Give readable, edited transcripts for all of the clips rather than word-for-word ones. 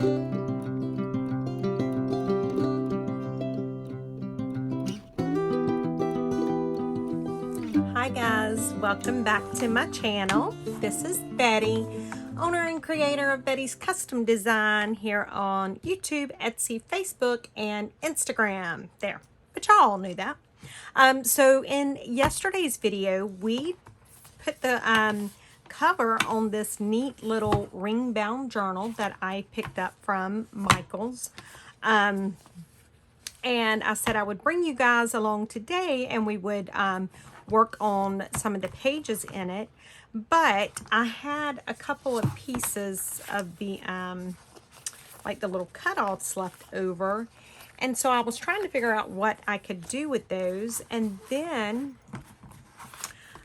Hi guys, welcome back to my channel. This is Betty, owner and creator of Betty's Custom Design here on YouTube, Etsy, Facebook, and Instagram. There, but y'all knew that. So in yesterday's video, we put the cover on this neat little ring bound journal that I picked up from Michael's. And I said I would bring you guys along today and we would work on some of the pages in it, but I had a couple of pieces of the like the little cutoffs left over, and so I was trying to figure out what I could do with those, and then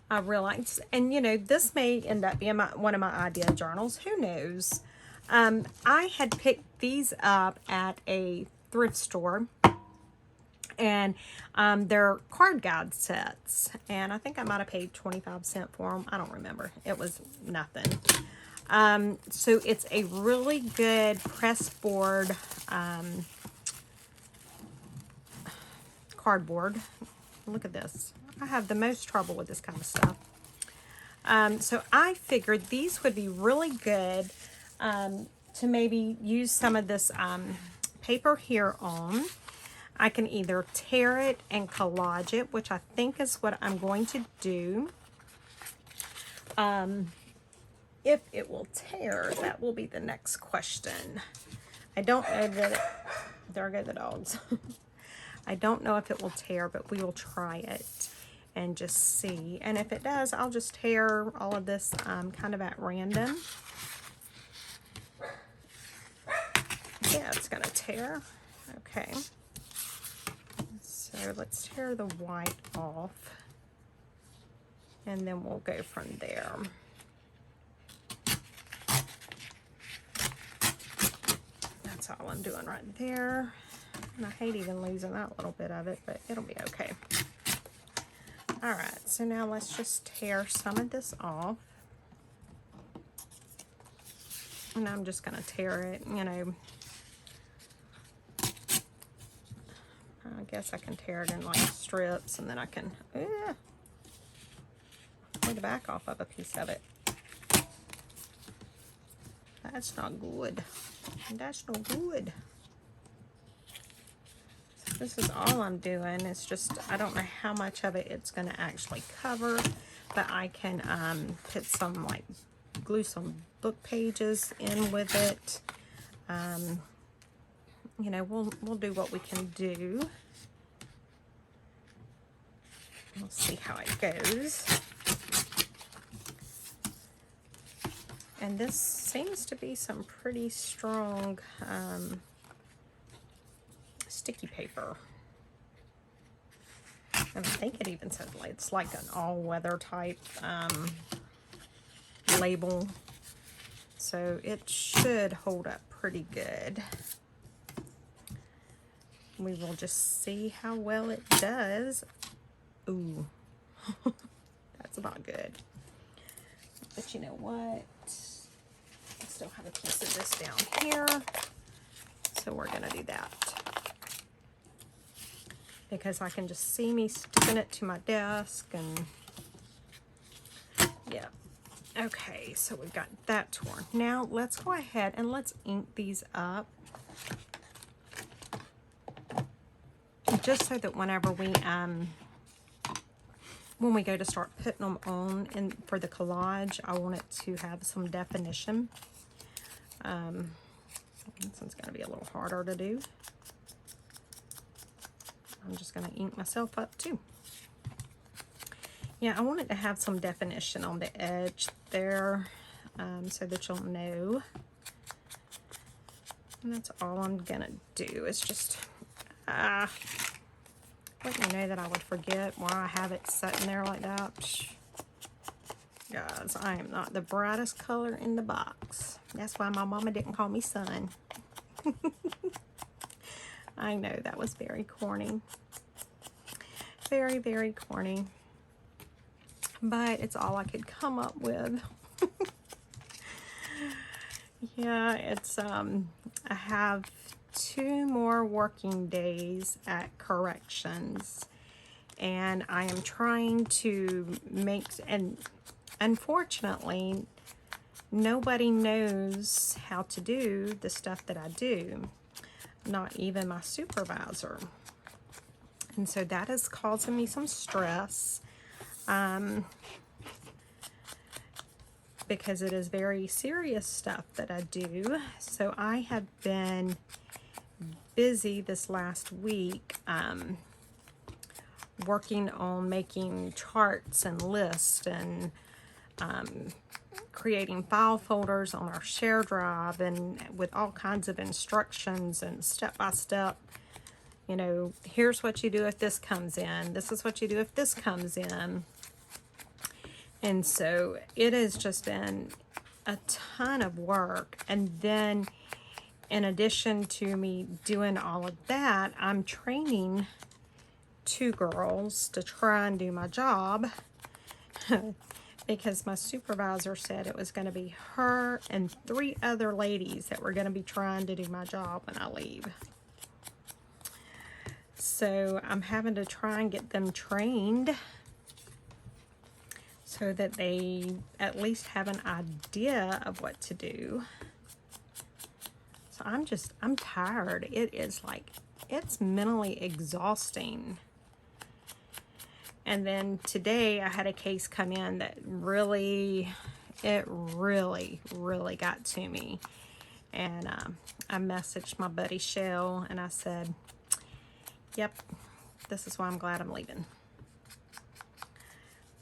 I realized, and you know, this may end up being one of my idea journals, who knows. I had picked these up at a thrift store, and they're card guide sets, and I think I might have paid 25 cents for them. I don't remember. It was nothing. So it's a really good press board cardboard. Look at this. I have the most trouble with this kind of stuff. So I figured these would be really good to maybe use some of this paper here on. I can either tear it and collage it, which I think is what I'm going to do. If it will tear, that will be the next question. I don't know that there go the dogs. I don't know if it will tear, but we will try it and just see. And if it does, I'll just tear all of this kind of at random. Yeah, it's gonna tear. Okay. So let's tear the white off, and then we'll go from there. That's all I'm doing right there. And I hate even losing that little bit of it, but it'll be okay. All right, so now let's just tear some of this off. And I'm just gonna tear it, you know. I guess I can tear it in like strips, and then I can pull the back off of a piece of it. That's not good. That's no good. So this is all I'm doing. It's just, I don't know how much of it it's going to actually cover, but I can put some, like, glue some book pages in with it. You know, we'll do what we can do. We'll see how it goes. And this seems to be some pretty strong sticky paper. And I think it even says it's like an all-weather type label. So it should hold up pretty good. We will just see how well it does. Ooh, that's not good. But you know what? I still have a piece of this down here. So we're gonna do that. Because I can just see me sticking it to my desk, and yeah. Okay, so we've got that torn. Now let's go ahead and let's ink these up. Just so that whenever we when we go to start putting them on and for the collage, I want it to have some definition. This one's going to be a little harder to do. I'm just going to ink myself up too. Yeah, I want it to have some definition on the edge there, so that you'll know. And that's all I'm going to do. It's just let me know that I would forget why I have it sitting there like that. Psh. Guys, I am not the brightest color in the box. That's why my mama didn't call me son. I know that was very corny. Very, very corny. But it's all I could come up with. Yeah, it's I have 2 more working days at corrections, and I am trying to make, and unfortunately nobody knows how to do the stuff that I do, not even my supervisor. And so that is causing me some stress, because it is very serious stuff that I do. So I have been busy this last week working on making charts and lists and creating file folders on our share drive, and with all kinds of instructions and step-by-step, you know, here's what you do if this comes in, this is what you do if this comes in. And so it has just been a ton of work. And then in addition to me doing all of that, I'm training 2 girls to try and do my job because my supervisor said it was going to be her and 3 other ladies that were going to be trying to do my job when I leave. So I'm having to try and get them trained so that they at least have an idea of what to do. So I'm tired. It is like, it's mentally exhausting. And then today I had a case come in that really got to me. And I messaged my buddy Chelle and I said, yep, this is why I'm glad I'm leaving.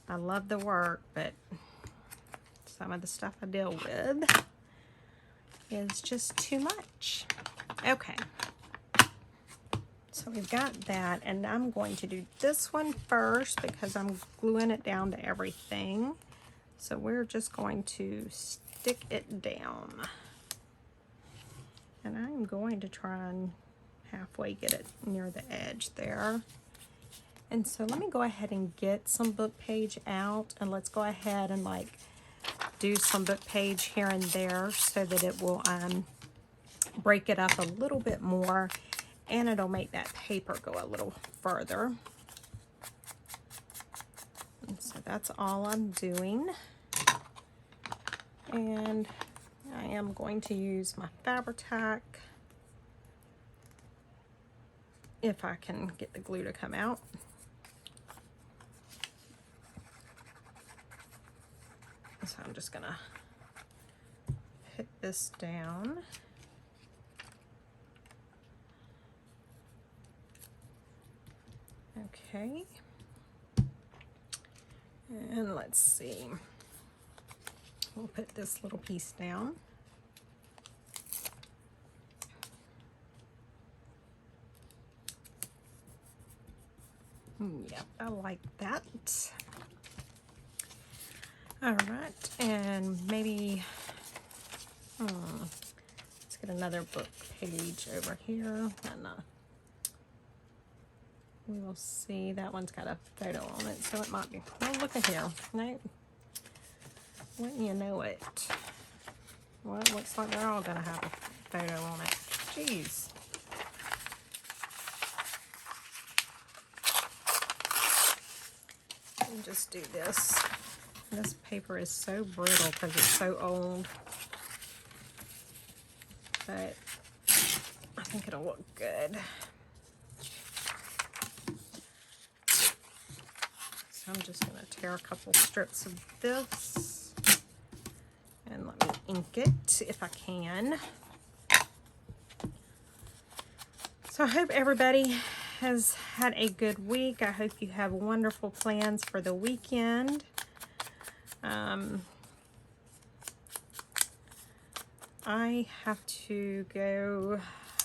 I love the work, but some of the stuff I deal with is just too much. Okay. So we've got that, and I'm going to do this one first because I'm gluing it down to everything. So we're just going to stick it down. And I'm going to try and halfway get it near the edge there. And so let me go ahead and get some book page out, and let's go ahead and like do some book page here and there so that it will break it up a little bit more, and it'll make that paper go a little further. And so that's all I'm doing. And I am going to use my Fabri-Tac if I can get the glue to come out. So I'm just gonna put this down. Okay. And let's see. We'll put this little piece down. Yep, I like that. All right, and maybe, let's get another book page over here, and we will see. That one's got a photo on it, so it might be, oh, look at here. No, wouldn't you know it? Well, it looks like they're all gonna have a photo on it. Jeez. Let me just do this. This paper is so brittle because it's so old, but I think it'll look good. So I'm just going to tear a couple strips of this, and let me ink it if I can. So I hope everybody has had a good week. I hope you have wonderful plans for the weekend. I have to go,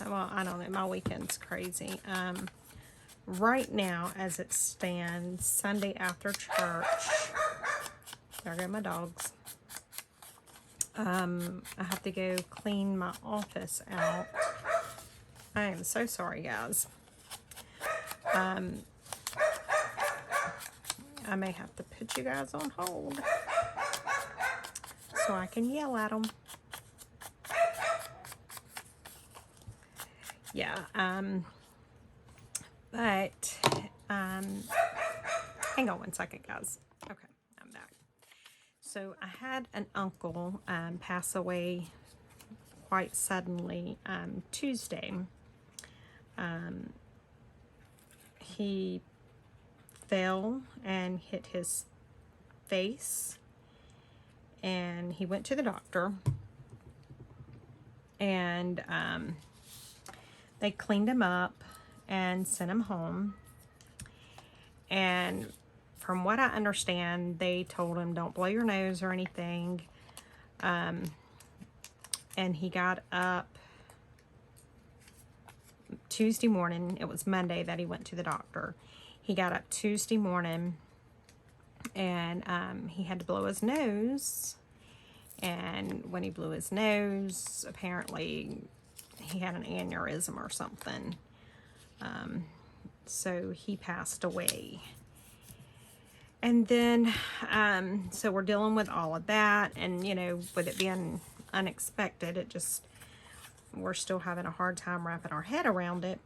well, I don't know, my weekend's crazy. Right now, as it stands, Sunday after church, there go my dogs. I have to go clean my office out. I am so sorry, guys. I may have to put you guys on hold so I can yell at them. yeah, but hang on one second, guys. Okay, I'm back. So I had an uncle pass away quite suddenly Tuesday. He fell and hit his face, and he went to the doctor, and they cleaned him up and sent him home. And from what I understand, they told him, don't blow your nose or anything. And he got up Tuesday morning. It was Monday that he went to the doctor. He got up Tuesday morning, and he had to blow his nose. And when he blew his nose, apparently he had an aneurysm or something. So he passed away. And then, so we're dealing with all of that. And, you know, with it being unexpected, it just, we're still having a hard time wrapping our head around it.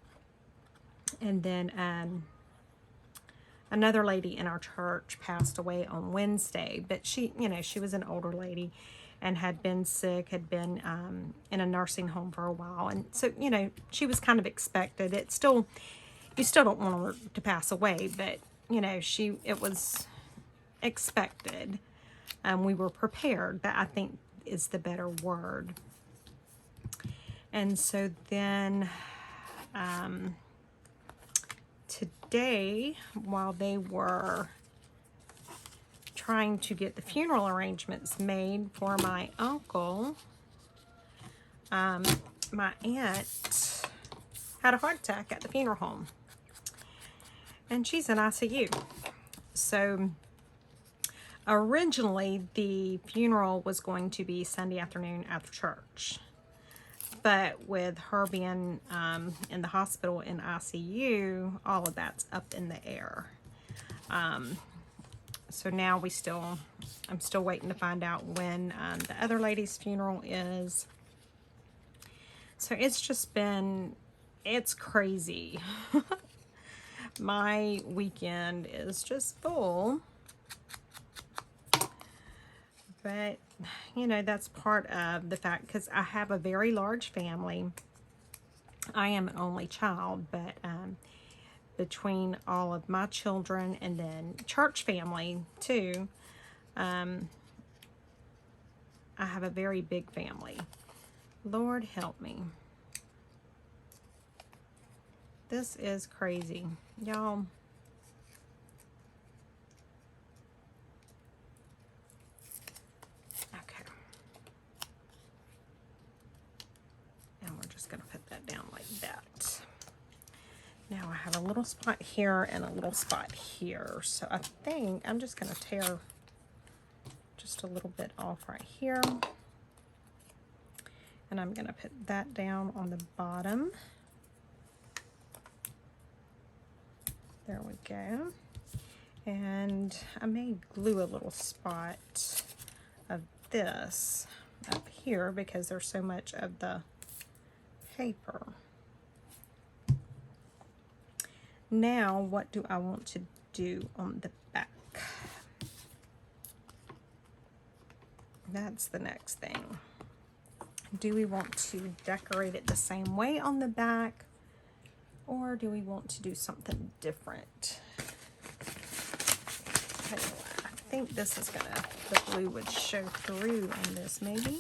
And then another lady in our church passed away on Wednesday. But she, you know, she was an older lady and had been sick, had been in a nursing home for a while. And so, you know, she was kind of expected. It's still, you still don't want her to pass away, but, you know, it was expected. We were prepared, that I think is the better word. And so then today, while they were trying to get the funeral arrangements made for my uncle, my aunt had a heart attack at the funeral home, and she's in ICU. So originally the funeral was going to be Sunday afternoon after church, but with her being in the hospital in ICU, all of that's up in the air. So now I'm still waiting to find out when the other lady's funeral is. So it's just been, it's crazy. My weekend is just full. But, you know, that's part of the fact, because I have a very large family. I am an only child, but between all of my children and then church family too, I have a very big family. Lord help me. This is crazy, y'all. Okay. And we're just going to put that down like that. Now I have a little spot here and a little spot here. So I think I'm just going to tear just a little bit off right here. And I'm going to put that down on the bottom. There we go. And I may glue a little spot of this up here because there's so much of the paper. Now, what do I want to do on the back? That's the next thing. Do we want to decorate it the same way on the back, or do we want to do something different? I think this is gonna, the glue would show through on this, maybe.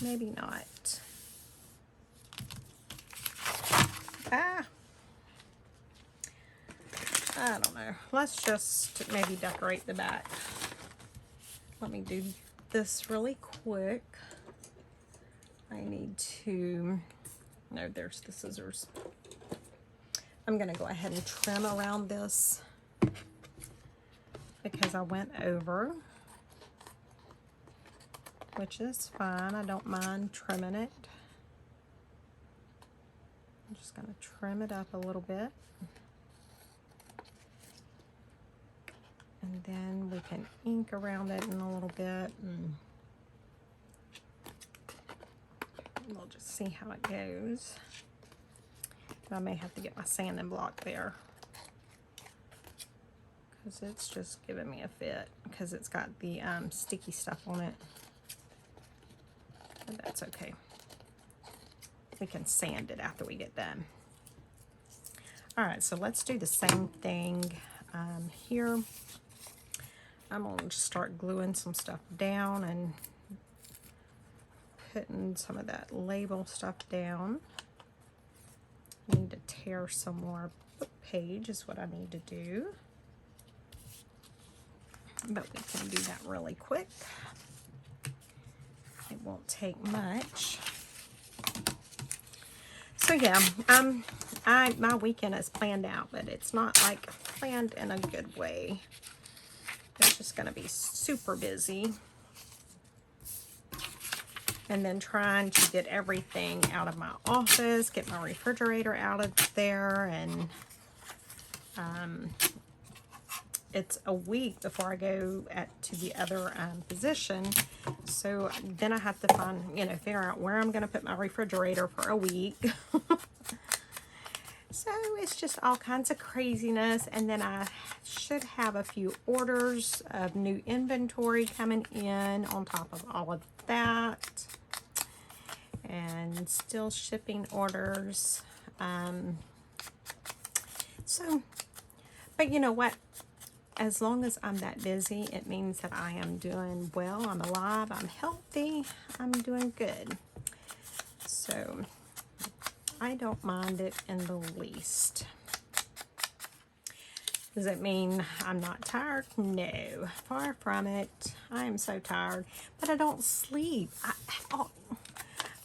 Maybe not. Ah! I don't know. Let's just maybe decorate the back. Let me do this really quick. I need to, no, there's the scissors. I'm gonna go ahead and trim around this because I went over, which is fine. I don't mind trimming it. I'm just gonna trim it up a little bit. And then we can ink around it in a little bit. And We'll just see how it goes. I may have to get my sanding block there, because it's just giving me a fit, because it's got the sticky stuff on it. But that's okay. We can sand it after we get done. All right, so let's do the same thing here. I'm going to just start gluing some stuff down and putting some of that label stuff down. I need to tear some more book page is what I need to do. But we can do that really quick. It won't take much. So yeah, my weekend is planned out, but it's not like planned in a good way. It's just going to be super busy. And then trying to get everything out of my office, get my refrigerator out of there, and it's a week before I go to the other position. So then I have to find, figure out where I'm going to put my refrigerator for a week. So it's just all kinds of craziness. And then I should have a few orders of new inventory coming in on top of all of that. And still shipping orders. But you know what? As long as I'm that busy, it means that I am doing well. I'm alive. I'm healthy. I'm doing good. So I don't mind it in the least. Does it mean I'm not tired? No, far from it. I am so tired, but I don't sleep.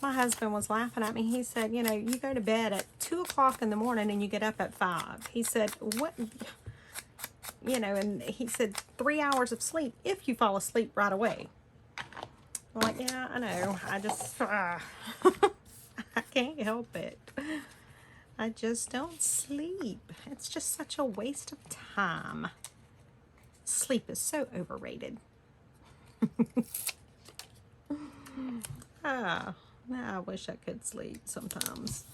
My husband was laughing at me. He said, you go to bed at 2 o'clock in the morning and you get up at 5. He said, what? And he said 3 hours of sleep if you fall asleep right away. I'm like, yeah, I know. I just, I can't help it. I just don't sleep. It's just such a waste of time. Sleep is so overrated. I wish I could sleep sometimes.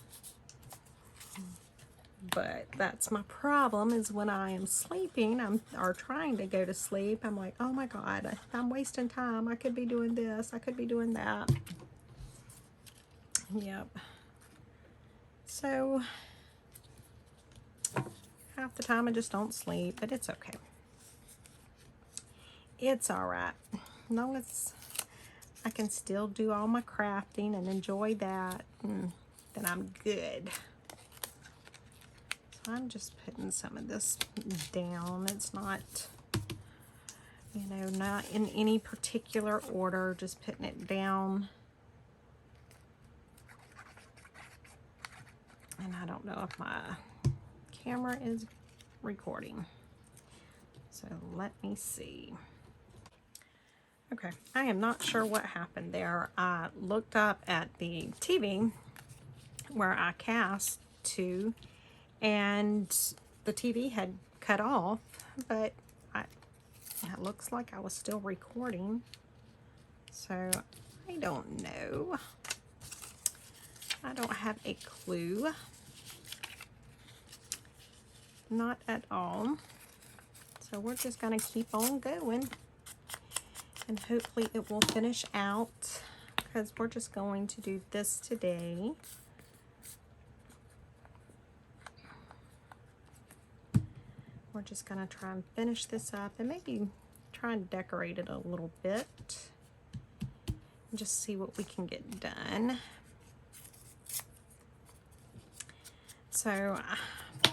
But that's my problem, is when I am sleeping, or trying to go to sleep, I'm like, oh my God, I'm wasting time. I could be doing this. I could be doing that. Yep. So half the time I just don't sleep, but it's okay. It's all right. As long as I can still do all my crafting and enjoy that, then I'm good. So I'm just putting some of this down. It's not, not in any particular order, just putting it down. And I don't know if my camera is recording. So let me see. Okay, I am not sure what happened there. I looked up at the TV where I cast to, and the TV had cut off, but it looks like I was still recording. So I don't know. I don't have a clue. Not at all. So we're just going to keep on going. And hopefully it will finish out, because we're just going to do this today. We're just going to try and finish this up and maybe try and decorate it a little bit. And just see what we can get done. So,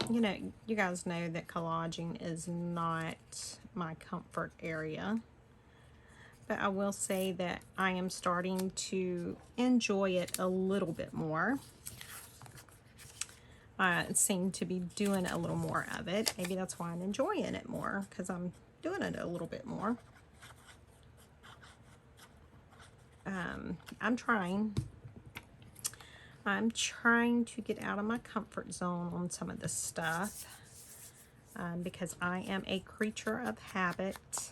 you guys know that collaging is not my comfort area. But I will say that I am starting to enjoy it a little bit more. I seem to be doing a little more of it. Maybe that's why I'm enjoying it more, because I'm doing it a little bit more. I'm trying to get out of my comfort zone on some of this stuff, because I am a creature of habit.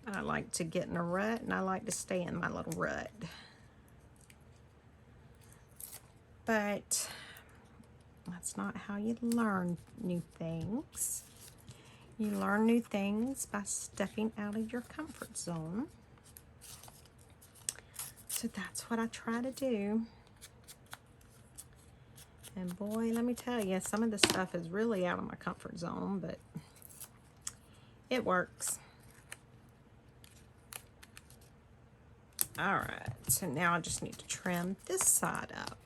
I like to get in a rut, and I like to stay in my little rut. but that's not how you learn new things. You learn new things by stepping out of your comfort zone. So that's what I try to do. And boy, let me tell you, some of this stuff is really out of my comfort zone, but it works. All right, so now I just need to trim this side up.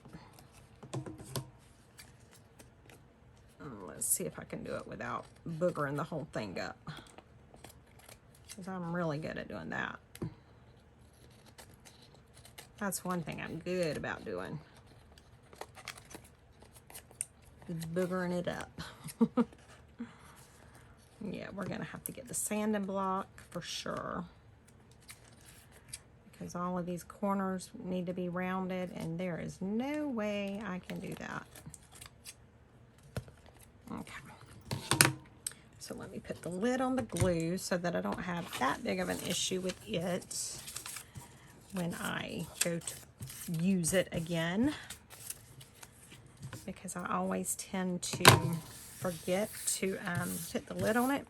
Let's see if I can do it without boogering the whole thing up, because I'm really good at doing that. That's one thing I'm good about doing, is boogering it up. Yeah, we're gonna have to get the sanding block for sure, because all of these corners need to be rounded, and there is no way I can do that. Okay, so let me put the lid on the glue so that I don't have that big of an issue with it when I go to use it again, because I always tend to forget to put the lid on it,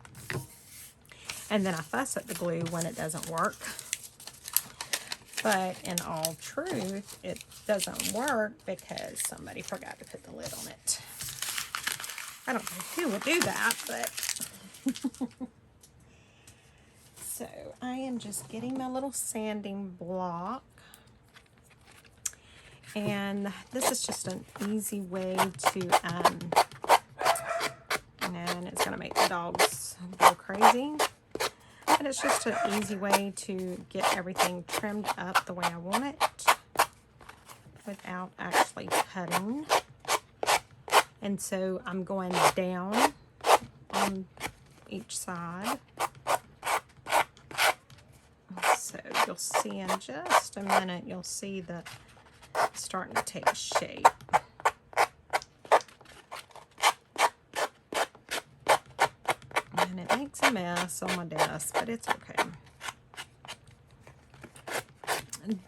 and then I fuss at the glue when it doesn't work. But in all truth, it doesn't work because somebody forgot to put the lid on it. I don't know who would do that, but so I am just getting my little sanding block, and this is just an easy way to and it's gonna make the dogs go crazy, but it's just an easy way to get everything trimmed up the way I want it without actually cutting. And so I'm going down on each side. So you'll see in just a minute, you'll see that it's starting to take shape. And it makes a mess on my desk, but it's okay. And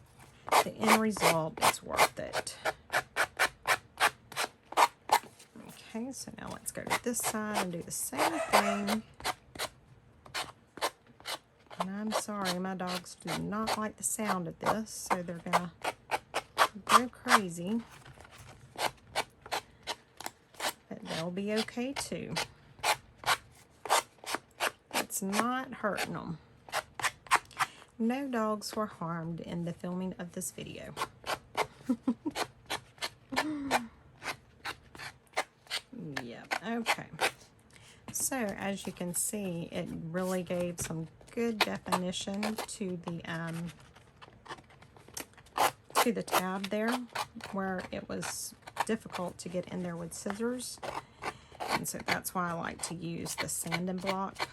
the end result is worth it. Okay, so now let's go to this side and do the same thing. And I'm sorry, my dogs do not like the sound of this, so they're gonna go crazy. But they'll be okay too. It's not hurting them. No dogs were harmed in the filming of this video. Yep, okay. So as you can see, it really gave some good definition to the tab there, where it was difficult to get in there with scissors. And so that's why I like to use the sanding block.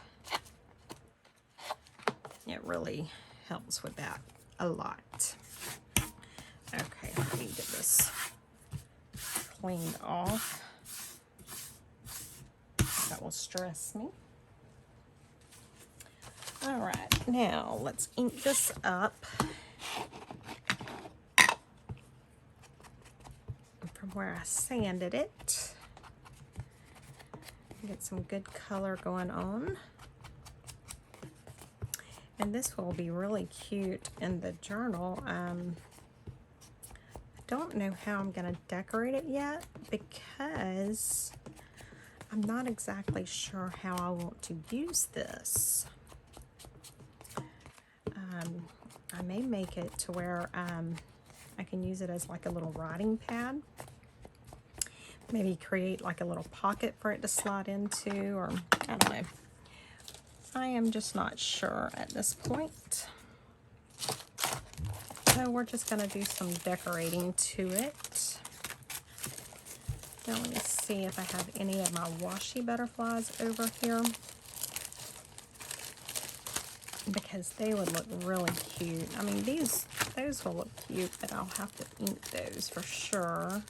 It really helps with that a lot. Okay, let me get this cleaned off. That will stress me. All right, now let's ink this up from where I sanded it. Get some good color going on. And this will be really cute in the journal. I don't know how I'm going to decorate it yet, because I'm not exactly sure how I want to use this. I may make it to where I can use it as like a little writing pad. Maybe create like a little pocket for it to slide into, or I don't know. I am just not sure at this point. So we're just going to do some decorating to it. Now let me see if I have any of my washi butterflies over here, because they would look really cute. I mean, those will look cute, but I'll have to ink those for sure.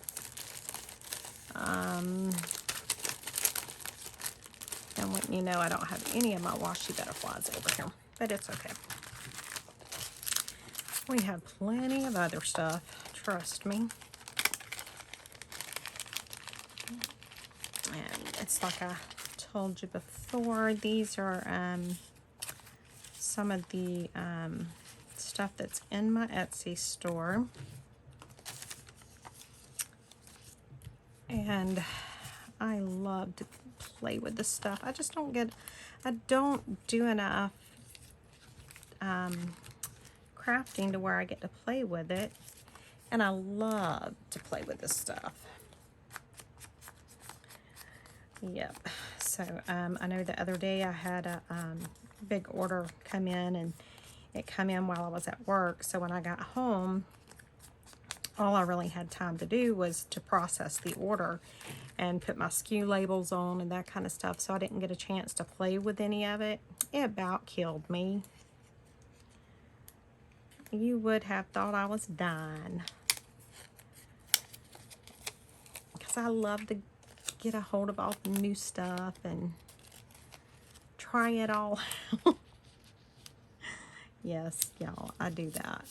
And when you know, I don't have any of my washi butterflies over here, but it's okay. We have plenty of other stuff, trust me. And it's like I told you before, these are some of the stuff that's in my Etsy store. And I love to play with this stuff. I just don't do enough crafting to where I get to play with it. And I love to play with this stuff. Yep. So I know the other day I had a big order come in, and it come in while I was at work. So when I got home, all I really had time to do was to process the order and put my SKU labels on and that kind of stuff. So I didn't get a chance to play with any of it. It about killed me. You would have thought I was dying. Because I love to get a hold of all the new stuff and try it all out. Yes, y'all, I do that.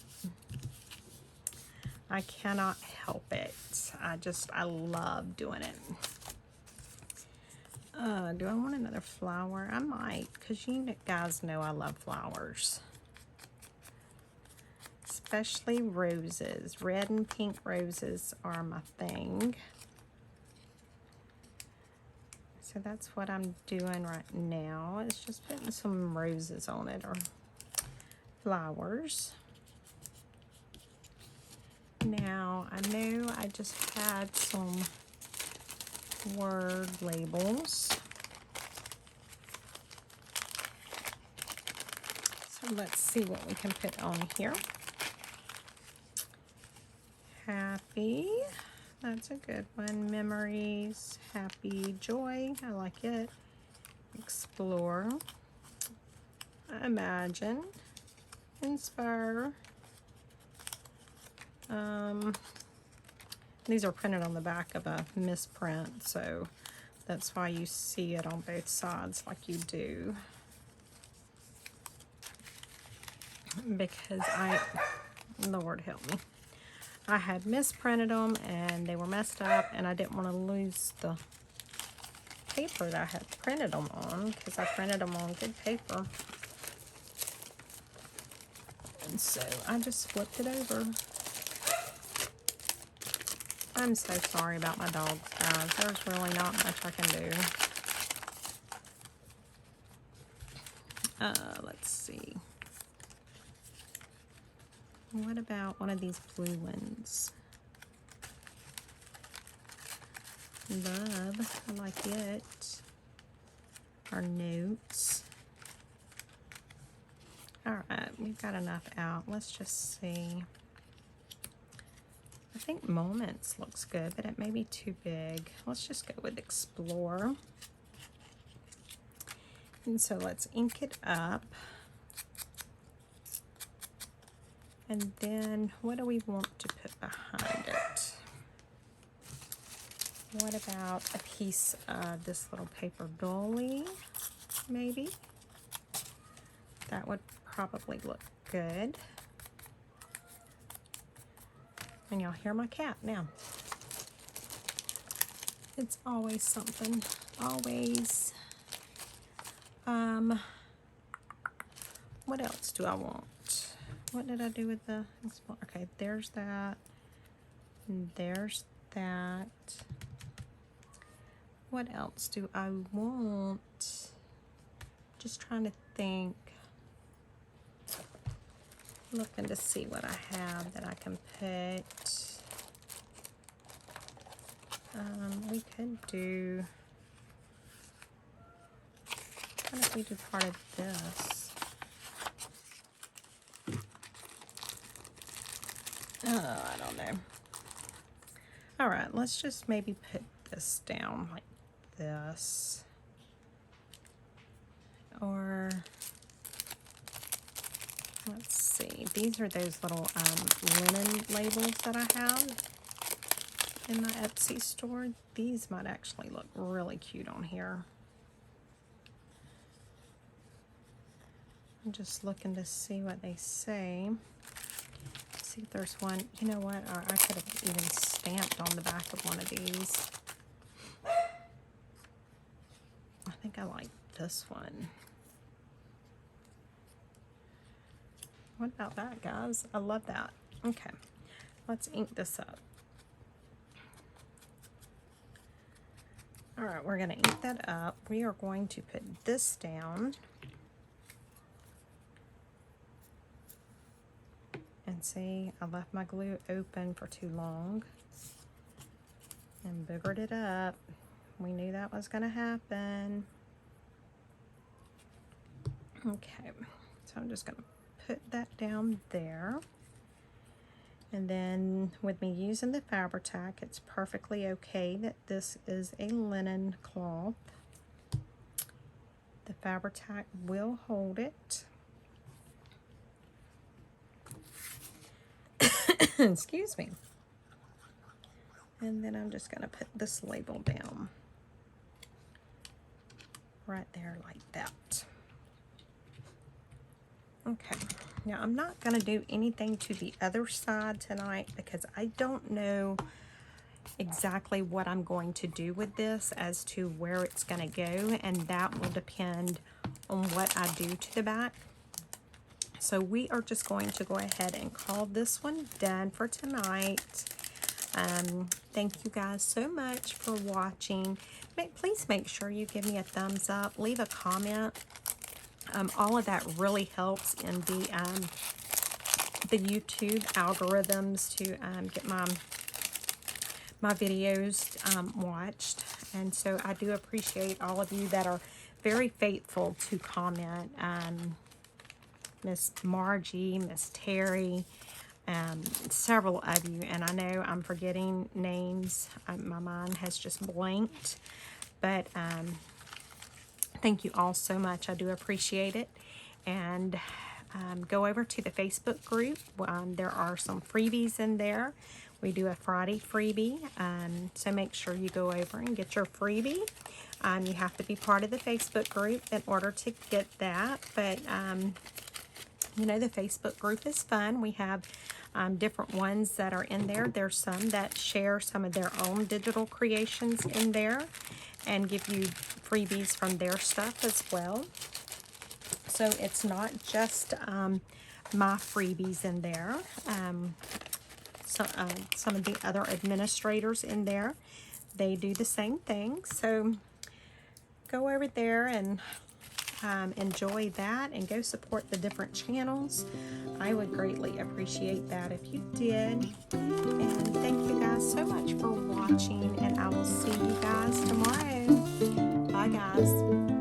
I cannot help it. I love doing it. Do I want another flower? I might, because you guys know I love flowers. Especially roses. Red and pink roses are my thing. So that's what I'm doing right now. It's just putting some roses on it, or flowers. Now, I know I just had some word labels. So let's see what we can put on here. Happy. That's a good one. Memories, happy, joy. I like it. Explore. Imagine. Inspire. These are printed on the back of a misprint, so that's why you see it on both sides like you do. Because Lord help me, I had misprinted them and they were messed up, and I didn't want to lose the paper that I had printed them on, because I printed them on good paper. And so I just flipped it over. I'm so sorry about my dogs, guys. There's really not much I can do. Let's see. What about one of these blue ones? Love. I like it. Our notes. Alright, we've got enough out. Let's just see. I think moments looks good, but it may be too big. Let's just go with explore. And so let's ink it up. And then what do we want to put behind it? What about a piece of this little paper dolly, maybe? That would probably look good. And y'all hear my cat now. It's always something, always. What else do I want? What did I do with the, okay, there's that, and there's that. What else do I want? Just trying to think. Looking to see what I have that I can put. We could do, what if we do part of this? I don't know. All right, let's just maybe put this down like this. Or, let's see. These are those little linen labels that I have in my Etsy store. These might actually look really cute on here. I'm just looking to see what they say. See if there's one. You know what? Or I could have even stamped on the back of one of these. think I like this one. What about that, guys? I love that. Okay, let's ink this up. All right, we're going to ink that up. We are going to put this down. And see, I left my glue open for too long and boogered it up. We knew that was going to happen. Okay, so I'm just going to put that down there. And then with me using the Fabri-Tac, it's perfectly okay that this is a linen cloth. The Fabri-Tac will hold it. Excuse me. And then I'm just going to put this label down right there like that. Okay, now I'm not going to do anything to the other side tonight because I don't know exactly what I'm going to do with this as to where it's going to go, and that will depend on what I do to the back. So we are just going to go ahead and call this one done for tonight. Thank you guys so much for watching. Please make sure you give me a thumbs up, leave a comment. All of that really helps in the YouTube algorithms to get my videos watched. And so I do appreciate all of you that are very faithful to comment. Miss Margie, Miss Terry, several of you, and I know I'm forgetting names. My mind has just blanked, but thank you all so much. I do appreciate it. And go over to the Facebook group. There are some freebies in there. We do a Friday freebie, so make sure you go over and get your freebie. You have to be part of the Facebook group in order to get that, but you know, the Facebook group is fun. We have different ones that are in there. There's some that share some of their own digital creations in there and give you freebies from their stuff as well. So it's not just my freebies in there. Some of the other administrators in there, they do the same thing. So go over there and enjoy that and go support the different channels. I would greatly appreciate that if you did. And thank you guys so much for watching, and I will see you guys tomorrow. Bye guys.